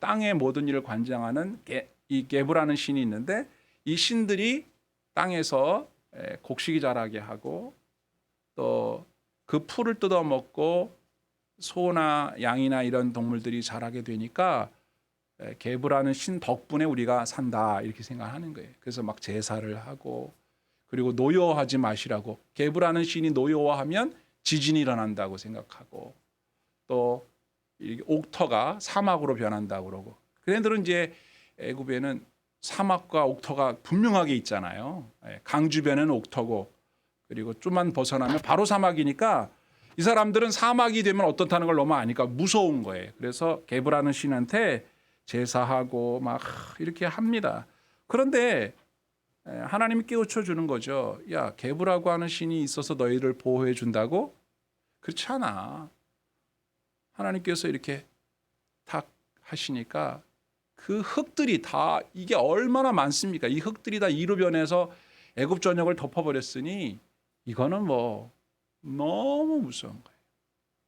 땅의 모든 일을 관장하는 이 게브라는 신이 있는데 이 신들이 땅에서 곡식이 자라게 하고 또 그 풀을 뜯어먹고 소나 양이나 이런 동물들이 자라게 되니까 게브라는 신 덕분에 우리가 산다 이렇게 생각하는 거예요. 그래서 막 제사를 하고 그리고 노여워하지 마시라고 게브라는 신이 노여워하면 지진이 일어난다고 생각하고 또 옥터가 사막으로 변한다고 그러고 그네들은 이제 애굽에는 사막과 옥터가 분명하게 있잖아요. 강 주변에는 옥터고 그리고 좀만 벗어나면 바로 사막이니까 이 사람들은 사막이 되면 어떻다는 걸 너무 아니까 무서운 거예요. 그래서 게브라는 신한테 제사하고 막 이렇게 합니다. 그런데 하나님이 깨우쳐 주는 거죠. 야, 게브라고 하는 신이 있어서 너희를 보호해 준다고? 그렇지 않아. 하나님께서 이렇게 탁 하시니까 그 흙들이 다 이게 얼마나 많습니까? 이 흙들이 다 이로 변해서 애굽 전역을 덮어버렸으니 이거는 뭐 너무 무서운 거예요.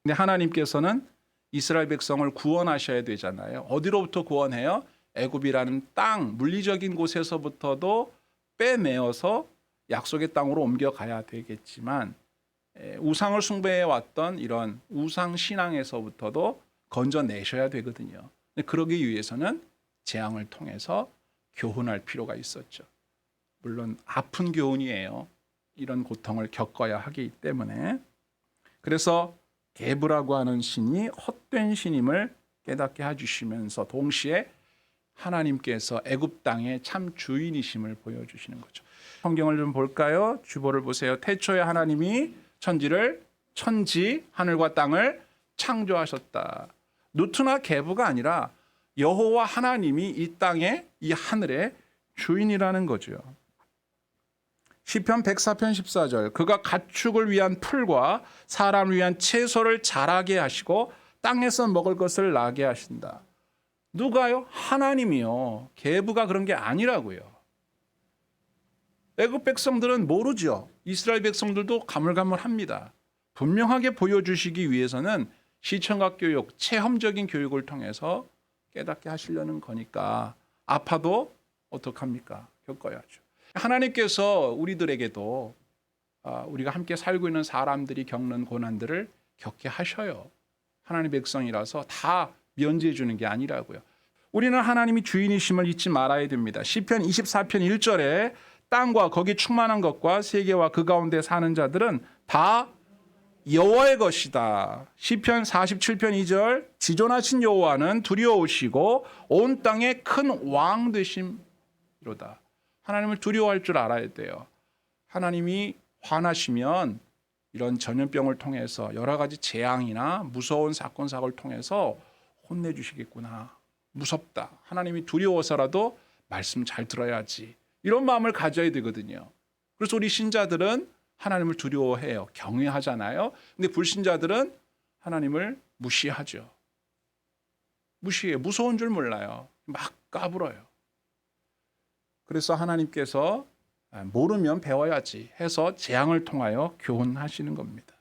근데 하나님께서는 이스라엘 백성을 구원하셔야 되잖아요. 어디로부터 구원해요? 애굽이라는 땅, 물리적인 곳에서부터도 빼내어서 약속의 땅으로 옮겨가야 되겠지만 우상을 숭배해 왔던 이런 우상 신앙에서부터도 건져내셔야 되거든요. 그러기 위해서는 재앙을 통해서 교훈할 필요가 있었죠. 물론 아픈 교훈이에요. 이런 고통을 겪어야 하기 때문에. 그래서 게브라고 하는 신이 헛된 신임을 깨닫게 해주시면서 동시에 하나님께서 애굽 땅의 참 주인이심을 보여주시는 거죠. 성경을 좀 볼까요? 주보를 보세요. 태초에 하나님이 천지 하늘과 땅을 창조하셨다. 누트나 게브가 아니라 여호와 하나님이 이 땅에 이 하늘의 주인이라는 거죠. 시편 104편 14절 그가 가축을 위한 풀과 사람을 위한 채소를 자라게 하시고 땅에서 먹을 것을 나게 하신다. 누가요? 하나님이요. 게브가 그런 게 아니라고요. 애굽 백성들은 모르죠. 이스라엘 백성들도 가물가물합니다. 분명하게 보여주시기 위해서는 시청각 교육, 체험적인 교육을 통해서 깨닫게 하시려는 거니까 아파도 어떡합니까? 겪어야죠. 하나님께서 우리들에게도 우리가 함께 살고 있는 사람들이 겪는 고난들을 겪게 하셔요. 하나님 백성이라서 다 면제해 주는 게 아니라고요. 우리는 하나님이 주인이심을 잊지 말아야 됩니다. 시편 24편 1절에 땅과 거기 충만한 것과 세계와 그 가운데 사는 자들은 다 여호와의 것이다. 시편 47편 2절 지존하신 여호와는 두려우시고 온 땅의 큰 왕 되심이로다. 하나님을 두려워할 줄 알아야 돼요. 하나님이 화나시면 이런 전염병을 통해서 여러 가지 재앙이나 무서운 사건 사고를 통해서 혼내주시겠구나. 무섭다. 하나님이 두려워서라도 말씀 잘 들어야지. 이런 마음을 가져야 되거든요. 그래서 우리 신자들은 하나님을 두려워해요. 경외하잖아요. 근데 불신자들은 하나님을 무시하죠. 무시해요. 무서운 줄 몰라요. 막 까불어요. 그래서 하나님께서 모르면 배워야지 해서 재앙을 통하여 교훈하시는 겁니다.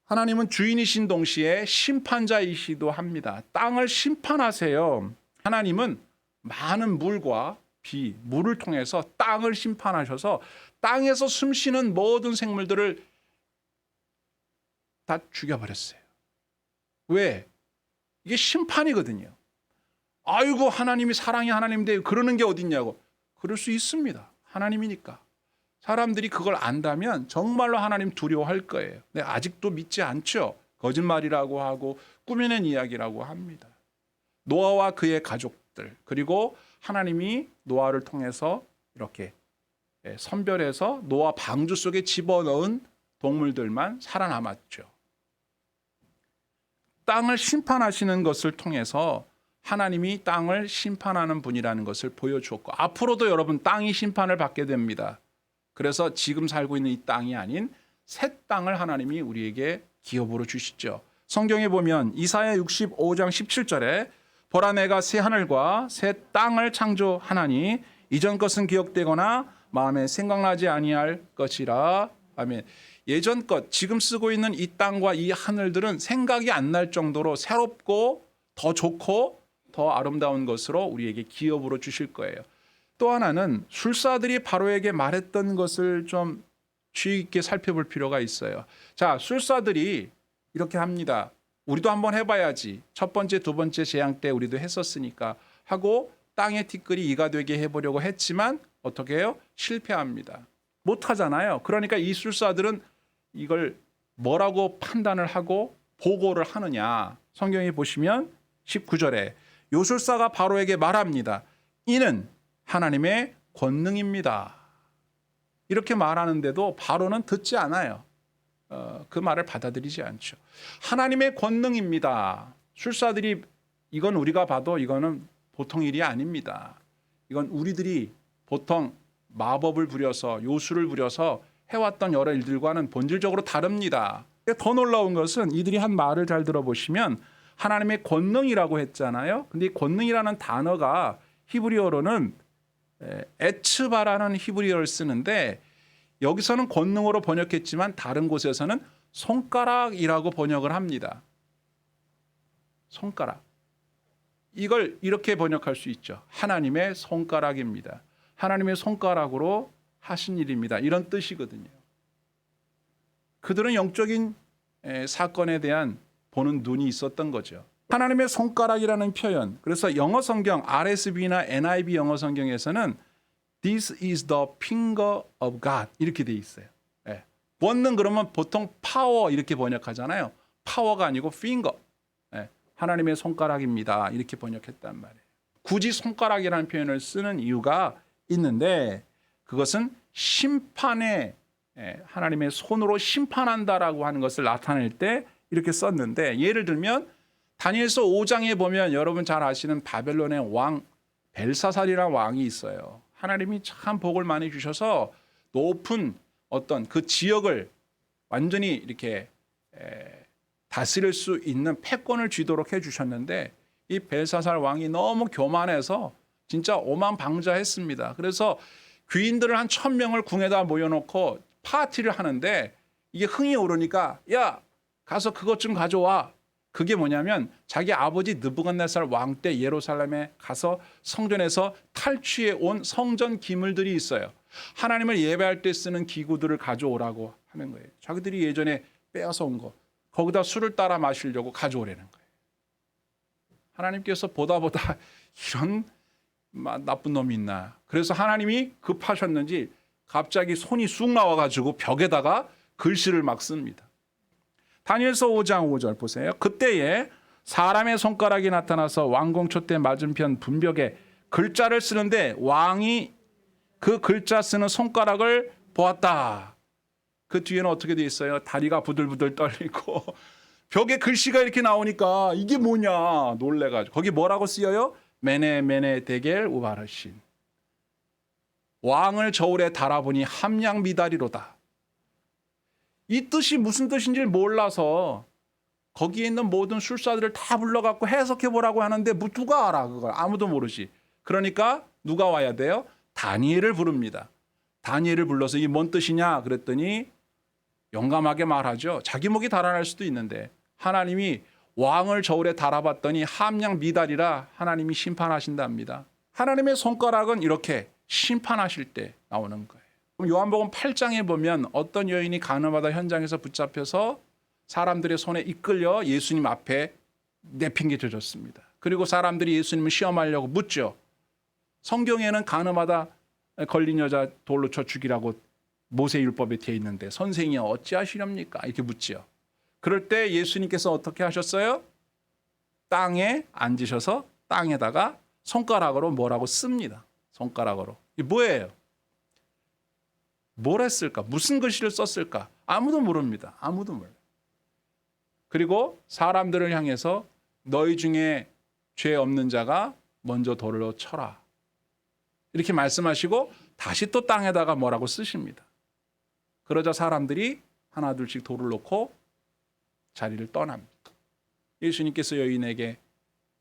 하나님은 주인이신 동시에 심판자이시도 합니다. 땅을 심판하세요. 하나님은 많은 물과 비, 물을 통해서 땅을 심판하셔서 땅에서 숨쉬는 모든 생물들을 다 죽여버렸어요. 왜? 이게 심판이거든요. 아이고 하나님이 사랑의 하나님인데 그러는 게 어딨냐고. 그럴 수 있습니다. 하나님이니까. 사람들이 그걸 안다면 정말로 하나님 두려워할 거예요. 근데 아직도 믿지 않죠. 거짓말이라고 하고 꾸며낸 이야기라고 합니다. 노아와 그의 가족들 그리고 하나님이 노아를 통해서 이렇게 선별해서 노아 방주 속에 집어넣은 동물들만 살아남았죠. 땅을 심판하시는 것을 통해서 하나님이 땅을 심판하는 분이라는 것을 보여주었고 앞으로도 여러분 땅이 심판을 받게 됩니다. 그래서 지금 살고 있는 이 땅이 아닌 새 땅을 하나님이 우리에게 기업으로 주시죠. 성경에 보면 이사야 65장 17절에 보라 내가 새 하늘과 새 땅을 창조하나니 이전 것은 기억되거나 마음에 생각나지 아니할 것이라. 아멘. 예전 것 지금 쓰고 있는 이 땅과 이 하늘들은 생각이 안 날 정도로 새롭고 더 좋고 더 아름다운 것으로 우리에게 기업으로 주실 거예요. 또 하나는 술사들이 바로에게 말했던 것을 좀 주의 깊게 살펴볼 필요가 있어요. 자, 술사들이 이렇게 합니다. 우리도 한번 해봐야지. 첫 번째, 두 번째 재앙 때 우리도 했었으니까 하고 땅의 티끌이 이가 되게 해보려고 했지만 어떻게 해요? 실패합니다. 못하잖아요. 그러니까 이 술사들은 이걸 뭐라고 판단을 하고 보고를 하느냐. 성경에 보시면 19절에 요술사가 바로에게 말합니다. 이는 하나님의 권능입니다. 이렇게 말하는데도 바로는 듣지 않아요. 그 말을 받아들이지 않죠. 하나님의 권능입니다. 술사들이 이건 우리가 봐도 이거는 보통 일이 아닙니다. 이건 우리들이 보통 마법을 부려서 요술을 부려서 해왔던 여러 일들과는 본질적으로 다릅니다. 더 놀라운 것은 이들이 한 말을 잘 들어보시면 하나님의 권능이라고 했잖아요. 근데 이 권능이라는 단어가 히브리어로는 에츠바라는 히브리어를 쓰는데 여기서는 권능으로 번역했지만 다른 곳에서는 손가락이라고 번역을 합니다. 손가락. 이걸 이렇게 번역할 수 있죠. 하나님의 손가락입니다. 하나님의 손가락으로 하신 일입니다. 이런 뜻이거든요. 그들은 영적인 사건에 대한 보는 눈이 있었던 거죠. 하나님의 손가락이라는 표현. 그래서 영어 성경 RSV나 NIV 영어 성경에서는 This is the finger of God 이렇게 돼 있어요. 네. 권능 그러면 보통 파워 이렇게 번역하잖아요. 파워가 아니고 finger. 네. 하나님의 손가락입니다. 이렇게 번역했단 말이에요. 굳이 손가락이라는 표현을 쓰는 이유가 있는데 그것은 심판에 하나님의 손으로 심판한다라고 하는 것을 나타낼 때 이렇게 썼는데 예를 들면 다니엘서 5장에 보면 여러분 잘 아시는 바벨론의 왕 벨사살이라는 왕이 있어요. 하나님이 참 복을 많이 주셔서 높은 어떤 그 지역을 완전히 이렇게 다스릴 수 있는 패권을 쥐도록 해주셨는데 이 벨사살 왕이 너무 교만해서 진짜 오만방자했습니다. 그래서 귀인들을 한 1000명을 궁에다 모여놓고 파티를 하는데 이게 흥이 오르니까 야 가서 그것 좀 가져와. 그게 뭐냐면 자기 아버지 느부갓네살 왕 때 예루살렘에 가서 성전에서 탈취해 온 성전 기물들이 있어요. 하나님을 예배할 때 쓰는 기구들을 가져오라고 하는 거예요. 자기들이 예전에 빼앗아 온 거. 거기다 술을 따라 마시려고 가져오라는 거예요. 하나님께서 보다 이런 나쁜 놈이 있나. 그래서 하나님이 급하셨는지 갑자기 손이 쑥 나와가지고 벽에다가 글씨를 막 씁니다. 다니엘서 5장 5절 보세요. 그때에 사람의 손가락이 나타나서 왕궁초 때 맞은편 분벽에 글자를 쓰는데 왕이 그 글자 쓰는 손가락을 보았다. 그 뒤에는 어떻게 돼 있어요? 다리가 부들부들 떨리고 벽에 글씨가 이렇게 나오니까 이게 뭐냐 놀래가지고 거기 뭐라고 쓰여요? 메네 데겔 우바르신. 왕을 저울에 달아보니 함양 미다리로다. 이 뜻이 무슨 뜻인지 몰라서 거기에 있는 모든 술사들을 다 불러갖고 해석해 보라고 하는데 누가 알아 그걸. 아무도 모르지. 그러니까 누가 와야 돼요? 다니엘을 부릅니다. 다니엘을 불러서 이게 뭔 뜻이냐 그랬더니 용감하게 말하죠. 자기 목이 달아날 수도 있는데 하나님이 왕을 저울에 달아봤더니 함양 미달이라 하나님이 심판하신답니다. 하나님의 손가락은 이렇게 심판하실 때 나오는 거예요. 그럼 요한복음 8장에 보면 어떤 여인이 가늠하다 현장에서 붙잡혀서 사람들의 손에 이끌려 예수님 앞에 내팽개쳐졌습니다. 그리고 사람들이 예수님을 시험하려고 묻죠. 성경에는 가늠하다 걸린 여자 돌로 쳐 죽이라고 모세율법에 되어 있는데 선생이 어찌하시렵니까? 이렇게 묻죠. 그럴 때 예수님께서 어떻게 하셨어요? 땅에 앉으셔서 땅에다가 손가락으로 뭐라고 씁니다. 손가락으로. 이게 뭐예요? 뭘 했을까? 무슨 글씨를 썼을까? 아무도 모릅니다. 아무도 몰라요. 그리고 사람들을 향해서 너희 중에 죄 없는 자가 먼저 돌로 쳐라. 이렇게 말씀하시고 다시 또 땅에다가 뭐라고 쓰십니다. 그러자 사람들이 하나둘씩 돌을 놓고 자리를 떠납니다. 예수님께서 여인에게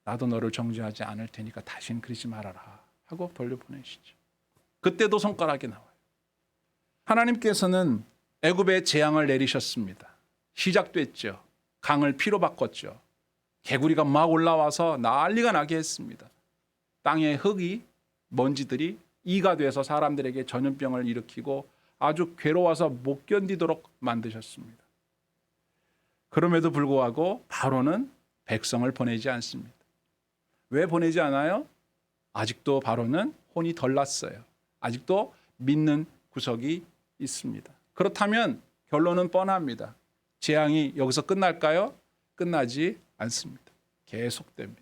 나도 너를 정죄하지 않을 테니까 다시는 그러지 말아라 하고 돌려보내시죠. 그때도 손가락이 나와요. 하나님께서는 애굽에 재앙을 내리셨습니다. 시작됐죠. 강을 피로 바꿨죠. 개구리가 막 올라와서 난리가 나게 했습니다. 땅의 흙이 먼지들이 이가 돼서 사람들에게 전염병을 일으키고 아주 괴로워서 못 견디도록 만드셨습니다. 그럼에도 불구하고 바로는 백성을 보내지 않습니다. 왜 보내지 않아요? 아직도 바로는 혼이 덜 났어요. 아직도 믿는 구석이 있습니다. 그렇다면 결론은 뻔합니다. 재앙이 여기서 끝날까요? 끝나지 않습니다. 계속됩니다.